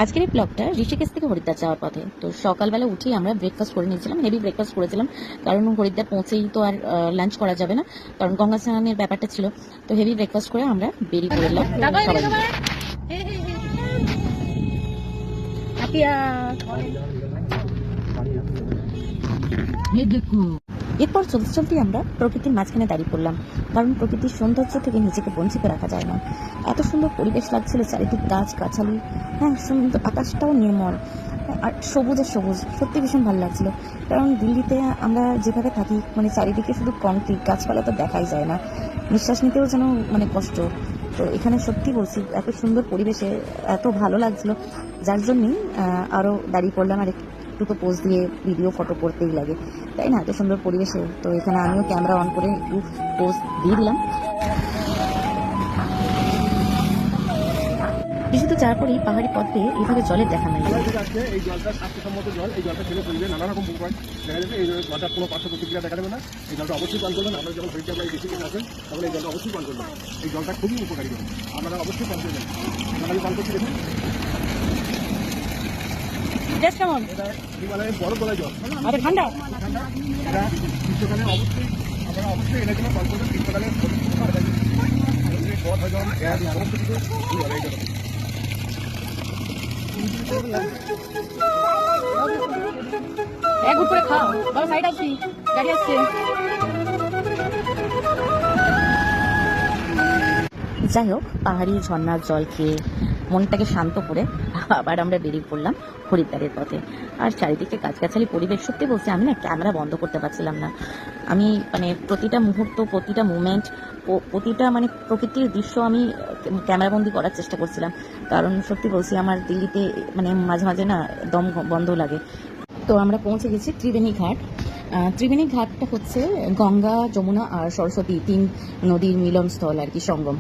আজকের এই ব্লগটা ঋষিকেশ থেকে হরিদ্বার যাওয়ার পথে। তো সকালবেলা উঠেই আমরা ব্রেকফাস্ট করে নিয়েছিলাম, হেভি ব্রেকফাস্ট করেছিলাম, কারণ হরিদ্বার পৌঁছেই তো আর লাঞ্চ করা যাবে না, কারণ গঙ্গা স্নানের ব্যাপারটা ছিল। তো হেভি ব্রেকফাস্ট করে আমরা বেরিয়ে পড়লাম সবাই মিলে। এরপর চলতে চলতেই আমরা প্রকৃতির মাঝখানে দাঁড়িয়ে পড়লাম, কারণ প্রকৃতির সৌন্দর্য থেকে নিজেকে বঞ্চিত রাখা যায় না। এত সুন্দর পরিবেশ লাগছিল, চারিদিক গাছ গাছালি, হ্যাঁ সুন্দর, আকাশটাও নির্মল আর সবুজে সবুজ, সত্যি ভীষণ ভালো লাগছিল। কারণ দিল্লিতে আমরা যেভাবে থাকি, মানে চারিদিকে শুধু কংক্রিট, গাছপালা তো দেখাই যায় না, নিঃশ্বাস নিতেও যেন মানে কষ্ট। তো এখানে সত্যি বলছি, এত সুন্দর পরিবেশে এত ভালো লাগছিল, যার জন্যই আরও দাঁড়িয়ে পড়লাম। আর একটু তো পোজ দিয়ে ভিডিও ফটো করতেই লাগে, তাই না? এত সুন্দর পরিবেশে তো এখানে আমিও ক্যামেরা অন করে একটু পোজ দিয়ে দিলাম। বিশুদ্ধ যাওয়ার পরেই পাহাড়ি পথ পেয়ে এইভাবে জলের দেখা নাই। এই জলটা স্বাস্থ্যসম্মত জল, এই জলটা খেলে শরীরে নানা রকম উপকার দেখা যাবে। এই জলটা কোনো পার্শ্ব প্রতিক্রিয়া দেখা দেবে না। এই জলটা অবশ্যই পান করবেন। আপনারা যখন হরিদ্বার বাড়ি বেশি আসেন তখন এই জলটা অবশ্যই পান করবেন। এই জলটা খুবই উপকারী জল, আপনারা অবশ্যই পান করবেন। আপনারা পান করছি দেখুন, কেমন? এটা হিমালয়ের বরফ গলায় জল, আচ্ছা ঠান্ডা ঠান্ডা। এটা গ্রীষ্মকালে অবশ্যই আপনারা অবশ্যই এনে জন্য পান করবেন। গ্রীষ্মকালে পথ হজম গ্যাস সমস্ত কিছু দূর হবে এই জল। এক উপরে খাও বাবা, সাইড আসি, গাড়ি আসছে। যাই হোক, পাহাড়ি ঝর্ণার জল খেয়ে মনটাকে শান্ত করে আবার আমরা বেরিয়ে পড়লাম হরিদ্বারের পথে। আর চারিদিকে গাছগাছালি পরিবেশ, সত্যি বলছি আমি না ক্যামেরা বন্ধ করতে পারছিলাম না। আমি মানে প্রতিটা মুহূর্ত, প্রতিটা মুমেন্ট, প্রতিটা মানে প্রকৃতির দৃশ্য আমি ক্যামেরাবন্দি করার চেষ্টা করছিলাম। কারণ সত্যি বলছি, আমার দিল্লিতে মানে মাঝে মাঝে না দম বন্ধ লাগে। তো আমরা পৌঁছে গেছি ত্রিবেণী ঘাট। ত্রিবেণী ঘাটটা হচ্ছে গঙ্গা, যমুনা আর সরস্বতী তিন নদীর মিলনস্থল আর কি, সঙ্গম।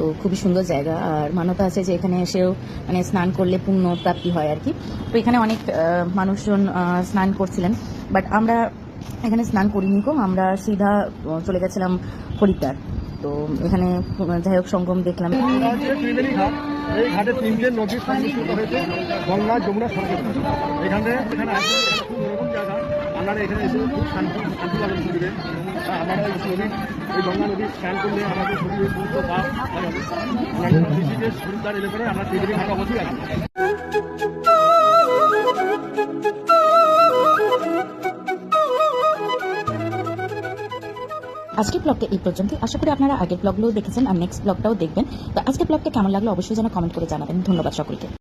তো খুবই সুন্দর জায়গা, আর মান্যতা আছে যে এখানে এসেও মানে স্নান করলে পুণ্য প্রাপ্তি হয় আর কি। তো এখানে অনেক মানুষজন স্নান করছিলেন, বাট আমরা এখানে স্নান করিনি গো, আমরা সিধা চলে গেছিলাম হরিদ্বার। তো এখানে যাই হোক সঙ্গম দেখলাম। ত্রিবেণী ঘাট, এই ঘাটে তিনটে নদীর সংমিশ্রিত হয়েছে, গঙ্গা, যমুনা, সরস্বতী। এখানে খুব মনোরম জায়গা, আপনারা এখানে এসে খুব শান্তি পাবেন শরীরে। আপনারা এই গঙ্গা নদী স্নান করলে আমাদের শরীরে সমস্ত পাপ হয় হবে। আপনারা ঋষিকেশ হরিদ্বার এলে পরে আমরা ত্রিবেণী ঘাট অবশ্যই আসবেন। আজকের ব্লগটা এই পর্যন্ত। আশা করি আপনারা আগের ব্লগগুলোও দেখেছেন আর নেক্সট ব্লগটাও দেখবেন। তো আজকের ব্লগটা কেমন লাগলো অবশ্যই যেন কমেন্ট করে জানাবেন। ধন্যবাদ সকলকে।